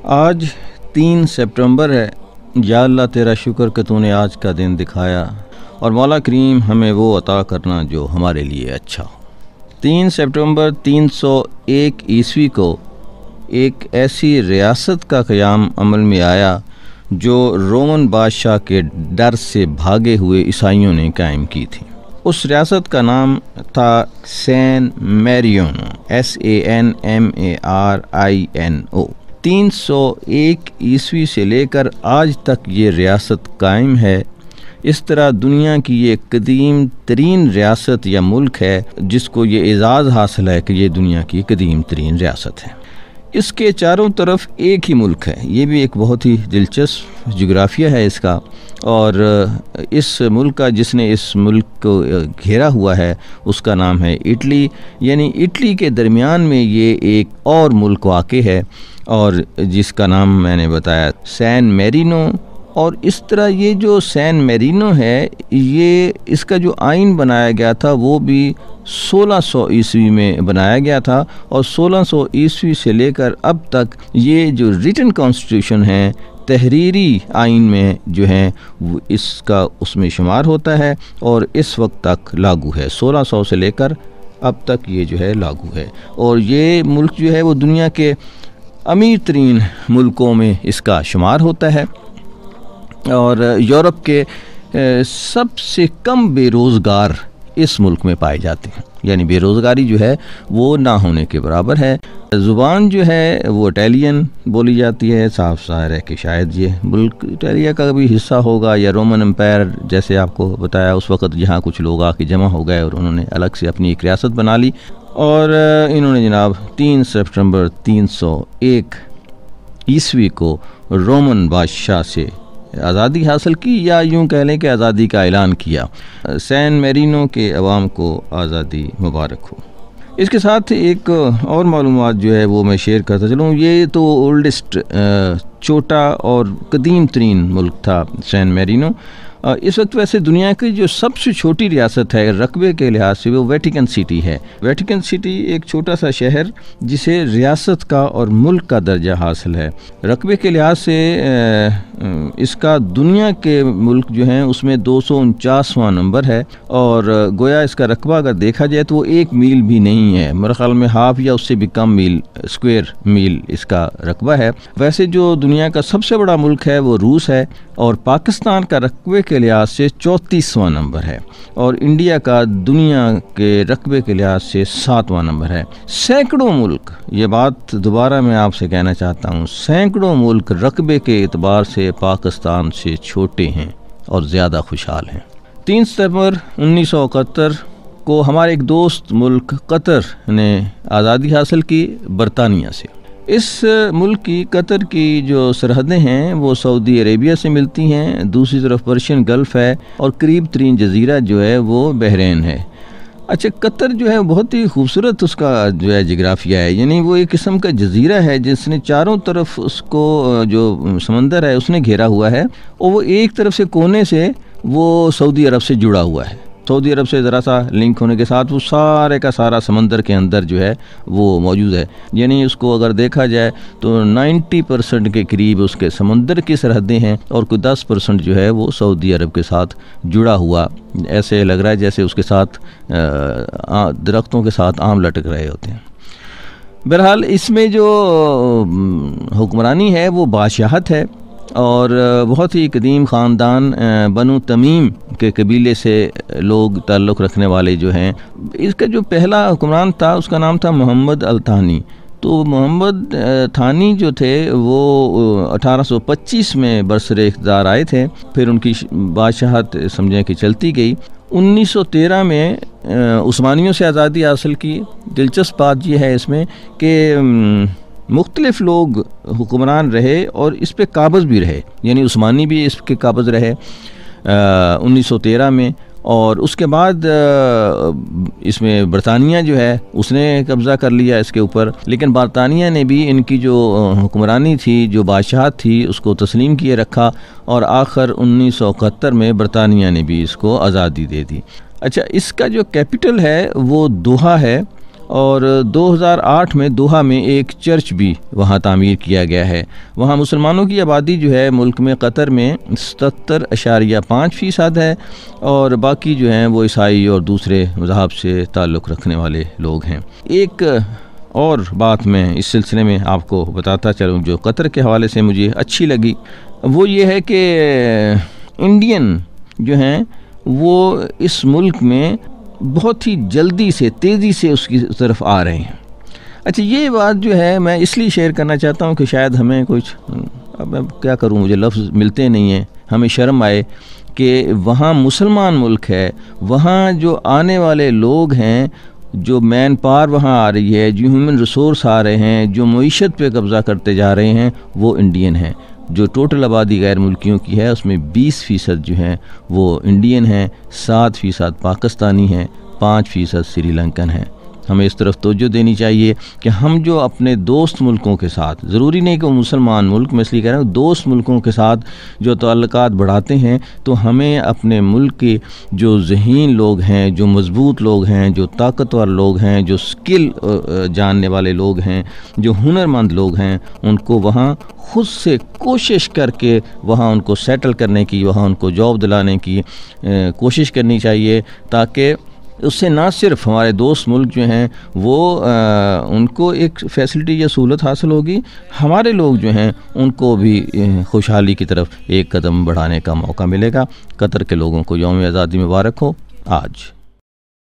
आज 3 सितंबर है। या अल्लाह तेरा शुक्र कि तूने आज का दिन दिखाया और मौला करीम हमें वो अता करना जो हमारे लिए अच्छा हो। 3 सितंबर 301 ईस्वी को एक ऐसी रियासत का क़याम अमल में आया जो रोमन बादशाह के डर से भागे हुए ईसाइयों ने कायम की थी। उस रियासत का नाम था सैन मैरिनो, SANMARINO। 301 ईस्वी से लेकर आज तक ये रियासत कायम है। इस तरह दुनिया की ये कदीम तरीन रियासत या मुल्क है जिसको ये एजाज़ हासिल है कि ये दुनिया की कदीम तरीन रियासत है। इसके चारों तरफ एक ही मुल्क है। ये भी एक बहुत ही दिलचस्प जोग्राफिया है इसका। और इस मुल्क का जिसने इस मुल्क को घेरा हुआ है उसका नाम है इटली। यानी इटली के दरमियान में ये एक और मुल्क वाक़ है और जिसका नाम मैंने बताया सैन मैरिनो। और इस तरह ये जो सैन मैरिनो है, ये इसका जो आइन बनाया गया था वो भी 1600 ईस्वी में बनाया गया था। और 1600 ईस्वी से लेकर अब तक ये जो रिटन कॉन्स्टिट्यूशन है, तहरीरी आइन में जो है वो इसका उसमें शुमार होता है और इस वक्त तक लागू है। 1600 से लेकर अब तक ये जो है लागू है। और ये मुल्क जो है वो दुनिया के अमीर तरीन मुल्कों में इसका शुमार होता है। और यूरोप के सबसे कम बेरोज़गार इस मुल्क में पाए जाते हैं। यानी बेरोज़गारी जो है वो ना होने के बराबर है। ज़ुबान जो है वो इटालियन बोली जाती है। साफ ज़ाहिर है कि शायद ये मुल्क इटालिया का भी हिस्सा होगा या रोमन एम्पायर, जैसे आपको बताया उस वक़्त जहाँ कुछ लोग आके जमा हो गए और उन्होंने अलग से अपनी एक रियासत बना ली। और इन्होंने जनाब 3 सितंबर 301 ईस्वी को रोमन बादशाह से आज़ादी हासिल की, या यूँ कह लें कि आज़ादी का ऐलान किया। सैन मैरिनो के अवाम को आज़ादी मुबारक हो। इसके साथ एक और मालूमात जो है वो मैं शेयर करता चलूँ। ये तो ओल्डेस्ट छोटा और कदीम तरीन मुल्क था सैन मैरिनो। इस वक्त वैसे दुनिया की जो सबसे छोटी रियासत है रकबे के लिहाज से वो वेटिकन सिटी है। वेटिकन सिटी एक छोटा सा शहर जिसे रियासत का और मुल्क का दर्जा हासिल है। रकबे के लिहाज से इसका दुनिया के मुल्क जो हैं उसमें 249वां नंबर है। और गोया इसका रकबा अगर देखा जाए तो वो 1 मील भी नहीं है। मेरे ख्याल में हाफ या उससे भी कम मील, स्क्वायर मील इसका रकबा है। वैसे जो दुनिया का सबसे बड़ा मुल्क है वो रूस है और पाकिस्तान का रकबे के लिहाज से 34वां नंबर है और इंडिया का दुनिया के रकबे के लिहाज से 7वां नंबर है। सैकड़ों मुल्क, ये बात दोबारा मैं आपसे कहना चाहता हूँ, सैकड़ों मुल्क रकबे के एतबार से पाकिस्तान से छोटे हैं और ज़्यादा खुशहाल हैं। 3 सितंबर 1971 को हमारे एक दोस्त मुल्क कतर ने आज़ादी हासिल की बरतानिया से। इस मुल्क की कतर की जो सरहदें हैं वो सऊदी अरेबिया से मिलती हैं, दूसरी तरफ पर्शियन गल्फ़ है और करीब तरीन जजीरा जो है वो बहरीन है। अच्छा, कतर जो है बहुत ही खूबसूरत उसका जो है जोग्राफिया है। यानी वो एक किस्म का जजीरा है जिसने चारों तरफ उसको जो समंदर है उसने घेरा हुआ है और वो एक तरफ से कोने से वो सऊदी अरब से जुड़ा हुआ है। सऊदी अरब से ज़रा सा लिंक होने के साथ वो सारे का सारा समंदर के अंदर जो है वो मौजूद है। यानी उसको अगर देखा जाए तो 90% के करीब उसके समंदर की सरहदें हैं और कोई 10% जो है वो सऊदी अरब के साथ जुड़ा हुआ ऐसे लग रहा है जैसे उसके साथ दरख्तों के साथ आम लटक रहे होते हैं। बहरहाल इसमें जो हुक्मरानी है वो बादशाहत है और बहुत ही कदीम ख़ानदान बनु तमीम के कबीले से लोग ताल्लुक़ रखने वाले जो हैं। इसका जो पहला हुक्मरान था उसका नाम था मोहम्मद अल थानी। तो मोहम्मद थानी जो थे वो 1825 में बरसरे इक़्तिदार आए थे। फिर उनकी बादशाहत समझें कि चलती गई। 1913 में उस्मानियों से आज़ादी हासिल की। दिलचस्प बात यह है इसमें कि मुख्तलिफ लोग हुक्मरान रहे और इस पे काबज़ भी रहे। यानी उस्मानी भी इस पे काबज़ रहे 1913 में। और उसके बाद इसमें बरतानिया जो है उसने कब्ज़ा कर लिया इसके ऊपर। लेकिन बरतानिया ने भी इनकी जो हुक्मरानी थी, जो बादशाह थी, उसको तस्लीम किए रखा और आखिर 1971 में बरतानिया ने भी इसको आज़ादी दे दी। अच्छा, इसका जो कैपिटल है वो दोहा है और 2008 में दोहा में एक चर्च भी वहाँ तामीर किया गया है। वहाँ मुसलमानों की आबादी जो है मुल्क में कतर में 77.5% है और बाकी जो हैं वो ईसाई और दूसरे मज़हब से ताल्लुक़ रखने वाले लोग हैं। एक और बात मैं इस सिलसिले में आपको बताता चलूँ जो कतर के हवाले से मुझे अच्छी लगी, वो ये है कि इंडियन जो हैं वो इस मुल्क में बहुत ही जल्दी से तेज़ी से उसकी तरफ आ रहे हैं। अच्छा, ये बात जो है मैं इसलिए शेयर करना चाहता हूँ कि शायद हमें कुछ, अब मैं क्या करूँ, मुझे लफ्ज़ मिलते नहीं हैं, हमें शर्म आए कि वहाँ मुसलमान मुल्क है, वहाँ जो आने वाले लोग हैं, जो मैन पावर वहाँ आ रही है, जो ह्यूमन रिसोर्स आ रहे हैं, जो मईशत पे कब्ज़ा करते जा रहे हैं, वो इंडियन हैं। जो टोटल आबादी गैर मुल्कियों की है उसमें 20% जो हैं वो इंडियन हैं, 7% पाकिस्तानी हैं, 5% श्रीलंकन हैं। हमें इस तरफ तवज्जो देनी चाहिए कि हम जो अपने दोस्त मुल्कों के साथ, ज़रूरी नहीं कि वो मुसलमान मुल्क, मैं इसलिए कह रहा हूँ, दोस्त मुल्कों के साथ जो ताल्लुकात बढ़ाते हैं, तो हमें अपने मुल्क के जो ज़हीन लोग हैं, जो मज़बूत लोग हैं, जो ताकतवर लोग हैं, जो स्किल जानने वाले लोग हैं, जो हुनरमंद लोग हैं, उनको वहाँ ख़ुद से कोशिश करके वहाँ उनको सेटल करने की, वहाँ उनको जॉब दिलाने की कोशिश करनी चाहिए, ताकि उससे ना सिर्फ हमारे दोस्त मुल्क जो हैं वो उनको एक फैसिलिटी या सहूलत हासिल होगी, हमारे लोग जो हैं उनको भी खुशहाली की तरफ एक कदम बढ़ाने का मौका मिलेगा। कतर के लोगों को यौम आज़ादी मुबारक हो। आज